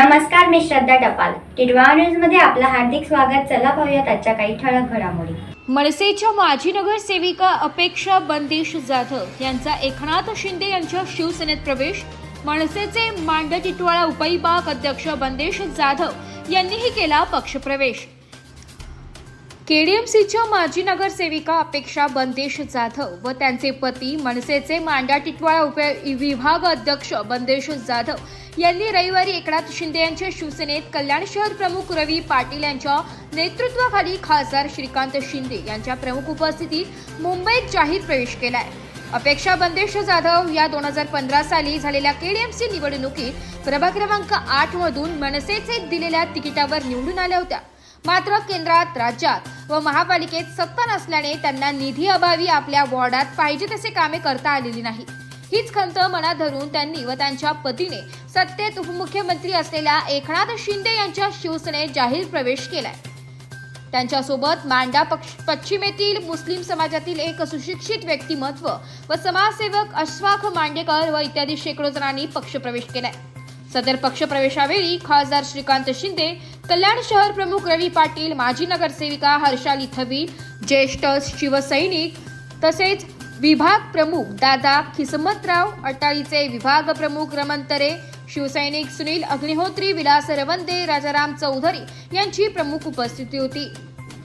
नमस्कार, मी श्रद्धा टपाल. टिडवा न्यूज मध्ये आपलं हार्दिक स्वागत. चला पाहूयात आजच्या काही ठळक घडामोडी. मनसेच्या माजी नगरसेविका अपेक्षा बंदिश जाधव यांचा एकनाथ शिंदे यांच्या शिवसेनेत प्रवेश. मनसेचे मांडा टिटवाळा उपविभाग अध्यक्ष बंदिश जाधव यांनीही केला पक्षप्रवेश. केडीएमसीच्या माजी नगरसेविका अपेक्षा बंदिश जाधव व त्यांचे पती मनसेचे मांडा टिटवाळा उपविभाग अध्यक्ष बंदिश जाधव यांनी रविवारी एकनाथ शिंदे यांच्या शिवसेनेत कल्याण शहर प्रमुख रवी पाटील यांच्या नेतृत्वाखाली खासदार श्रीकांत शिंदे यांच्या प्रमुख उपस्थितीत मुंबईत जाहीर प्रवेश केलाय. अपेक्षा बंदिश जाधव या 2015 साली झालेल्या केडीएमसी निवडणुकीत प्रभाग क्रमांक 8 मधून मनसेचे दिलेल्या तिकिटावर निवडून आल्या होत्या. मात्र केंद्रात, राज्यात व महापालिकेत सत्ता नसल्याने त्यांना निधी अभावी आपल्या वॉर्डात पाहिजे तसे कामे करता आलेली नाही. हीच खंत मनात धरून त्यांनी व त्यांच्या पतीने सत्तेत उपमुख्यमंत्री असलेल्या एकनाथ शिंदे यांच्या शिवसेनेत जाहीर प्रवेश केलाय. त्यांच्यासोबत मांडा पश्चिमेतील मुस्लिम समाजातील एक सुशिक्षित व्यक्तिमत्व व समाजसेवक अशफाक मांडेकर व इत्यादी शेकडो जणांनी पक्षप्रवेश केलाय. सदर पक्षप्रवेशावेळी खासदार श्रीकांत शिंदे, कल्याण शहर प्रमुख रवी पाटील, माजी नगरसेविका हर्षाली थवील, ज्येष्ठ शिवसैनिक तसेच विभाग प्रमुख दादा खिसमतराव, अटाळीचे विभाग प्रमुख रमणतरे, शिवसैनिक सुनील अग्निहोत्री, विलास रवंदे, राजाराम चौधरी यांची प्रमुख उपस्थिती होती.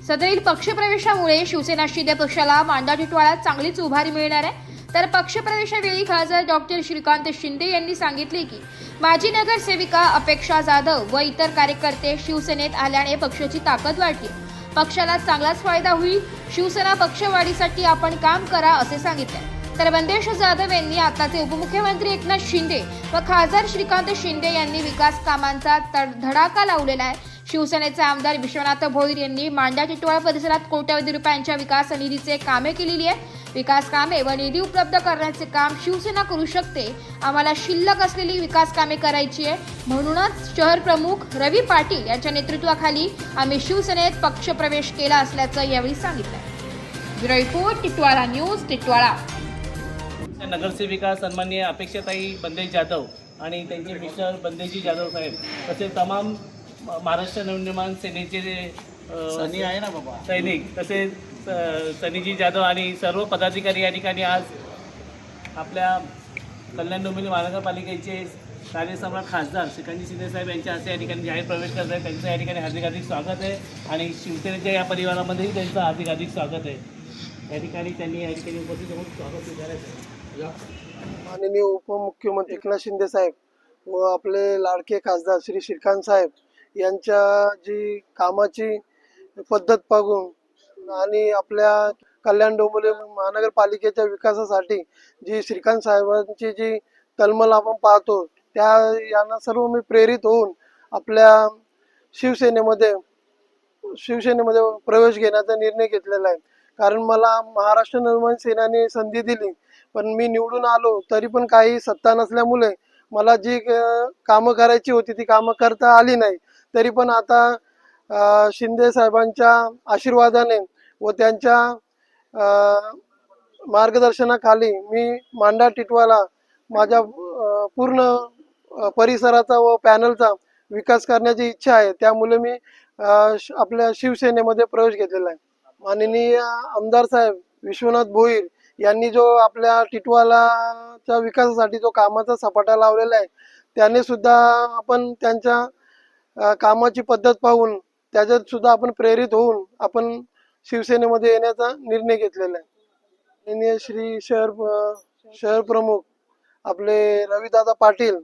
सदरील पक्षप्रवेशामुळे शिवसेना शिंदे पक्षाला मांडा टिटवाळ्यात चांगलीच उभारी मिळणार आहे. तर पक्षप्रवेशावेळी खासदार डॉक्टर श्रीकांत शिंदे यांनी सांगितले की माजी नगरसेविका अपेक्षा जाधव व इतर कार्यकर्ते शिवसेनेत आल्याने पक्षाची ताकद वाढली, पक्षाला चांगलाच फायदा होईल. शिवसेना पक्षवाढीसाठी आपण काम करा असे सांगितले. तर बंदिश जाधव यांनी आताचे उपमुख्यमंत्री एकनाथ शिंदे व खासदार श्रीकांत शिंदे यांनी विकास कामांचा धडाका लावलेला आहे. शिवसेनेचे आमदार विश्वनाथ भोईर यांनी मांडा टिटवाळा परिसरात कोट्यवधी रुपयांच्या विकास निधीचे कामे केलेली आहे. विकास कामे व निधी उपलब्ध करण्याचे काम शिवसेना करू शकते. आम्हाला शिल्लक असलेली विकास कामे करायची आहे. म्हणूनच शहर प्रमुख रवी पाटील यांच्या नेतृत्वाखाली आम्ही शिवसेनेत पक्षप्रवेश केला असल्याचं यावेळी सांगितलं. Bureau report, Titwala news, Titwala. नगरसेविका सन्माननीय अपेक्षाताई बंदेश जाधव आणि त्यांचे मिस्टर बंदेजी जाधव साहेब तसेच तमाम महाराष्ट्र नवनिर्माण सेनेचे सैनिक तसेच सनीजी जाधव आणि सर्व पदाधिकारी या ठिकाणी आज आपल्या कल्याण डोंबिवली महानगरपालिकेचे कार्यसम्राट खासदार श्रीकांत शिंदे साहेब यांच्या हस्ते या ठिकाणी जाहीर प्रवेश करत आहे. त्यांचं या ठिकाणी हार्दिक स्वागत आहे आणि शिवसेनेच्या या परिवारामध्येही त्यांचं हार्दिक स्वागत आहे. या ठिकाणी त्यांनी या ठिकाणी उपस्थित होऊन स्वागत स्वीकारायचं आहे. माननीय उपमुख्यमंत्री एकनाथ शिंदे साहेब व आपले लाडके खासदार श्री श्रीकांत साहेब यांच्या जी कामाची पद्धत पाहून आणि आपल्या कल्याण डोंबिवली महानगरपालिकेच्या विकासासाठी जी श्रीकांत साहेबांची जी तळमळ आपण पाहतो, त्या यांना सर्व मी प्रेरित होऊन आपल्या शिवसेनेमध्ये प्रवेश घेण्याचा निर्णय घेतलेला आहे. कारण मला महाराष्ट्र नवनिर्माण सेनेने संधी दिली, पण मी निवडून आलो तरी पण काही सत्ता नसल्यामुळे मला जी कामं करायची होती ती कामं करता आली नाही. तरी पण आता शिंदे साहेबांच्या आशीर्वादाने व त्यांच्या मार्गदर्शनाखाली मी मांडा टिटवाळा माझ्या पूर्ण परिसराचा व पॅनलचा विकास करण्याची इच्छा आहे. त्यामुळे मी आपल्या शिवसेनेमध्ये प्रवेश घेतलेला आहे. माननीय आमदार साहेब विश्वनाथ भोईर यांनी जो आपल्या टिटवाळाच्या विकासासाठी जो कामाचा सपाटा लावलेला आहे, त्याने सुद्धा आपण त्यांच्या कामाची पद्धत पाहून त्याच्यात सुद्धा आपण प्रेरित होऊन आपण शिवसेनेमध्ये येण्याचा निर्णय घेतलेला आहे. माननीय श्री शहर प्रमुख आपले रविदादा पाटील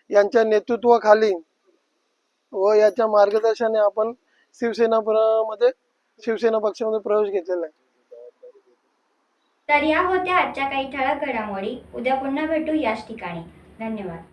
यांच्या नेतृत्वाखाली व याच्या मार्गदर्शनाने आपण शिवसेना पक्षामध्ये प्रवेश घेतलेला आहे. तर या होत्या आजच्या काही ठळक घडामोडी. उद्या पुन्हा भेटू याच ठिकाणी. धन्यवाद.